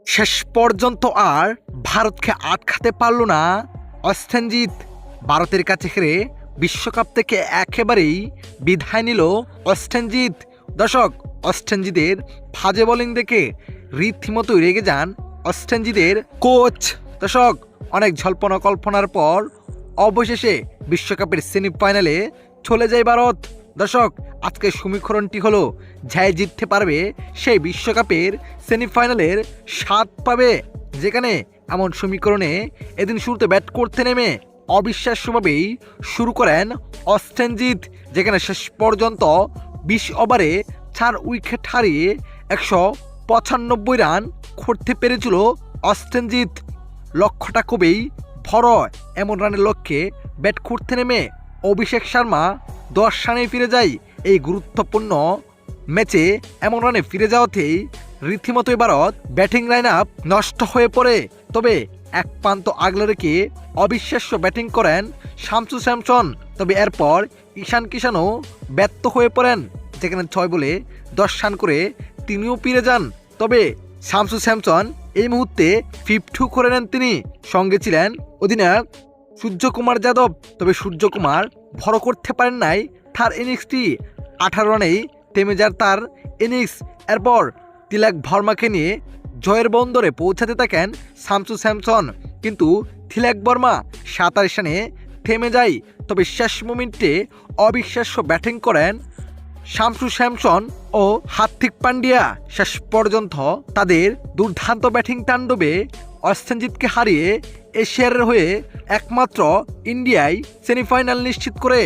শেষ পর্যন্ত আর ভারতকে আটকাতে পারল না অস্টেনজিত। ভারতের কাছে হেরে বিশ্বকাপ থেকে একেবারেই বিদায় নিল অস্টেনজিত। দর্শক, অস্টেনজিতের বাজে বোলিং দেখে রীতিমতো রেগে যান অস্টেনজিতের কোচ। দর্শক, অনেক জল্পনা কল্পনার পর অবশেষে বিশ্বকাপের সেমিফাইনালে চলে যায় ভারত। দর্শক, আজকের সমীকরণটি হলো যাই জিততে পারবে সেই বিশ্বকাপের সেমিফাইনালের স্বাদ পাবে। যেখানে এমন সমীকরণে এদিন শুরুতে ব্যাট করতে নেমে অবিশ্বাস্যভাবেই শুরু করেন অস্টেনজিত। যেখানে শেষ পর্যন্ত 20 ওভারে 4 উইকেট হারিয়ে 195 রান করতে পেরেছিল অস্টেনজিত। লক্ষ্যটা খুবই বড়। এমন রানের লক্ষ্যে ব্যাট করতে নেমে অভিষেক শর্মা 10 রানে ফিরে যায়। এই গুরুত্বপূর্ণ ম্যাচে এমন রানে ফিরে যাওয়াতেই রীতিমতোই ভারত ব্যাটিং লাইন আপ নষ্ট হয়ে পড়ে। তবে এক প্রান্ত আগলে রেখে অবিশ্বাস্য ব্যাটিং করেন শামসু স্যামসন। তবে এরপর ঈশান কিষানও ব্যর্থ হয়ে পড়েন। যেখানে 6 বলে 10 রান করে তিনিও ফিরে যান। তবে শামসু স্যামসন এই মুহূর্তে 52 করে নেন তিনি। সঙ্গে ছিলেন অধিনায়ক সূর্যকুমার যাদব। তবে সূর্যকুমার বড় করতে পারেন নাই তার ইনিংসটি। 18 রানেই থেমে যার তার ইনিংস। এরপর তিলক ভার্মাকে নিয়ে জয়ের বন্দরে পৌঁছাতে থাকেন শামসু স্যামসন। কিন্তু তিলক ভার্মা 27 রানে থেমে যায়। তবে শেষ মোমেন্টে অবিশ্বাস্য ব্যাটিং করেন শামসু স্যামসন ও হার্দিক পান্ডিয়া। শেষ পর্যন্ত তাদের দুর্দান্ত ব্যাটিং তাণ্ডবে অস্টেনজিতকে হারিয়ে এশিয়ার হয়ে একমাত্র ইন্ডিয়ায় সেমিফাইনাল নিশ্চিত করে।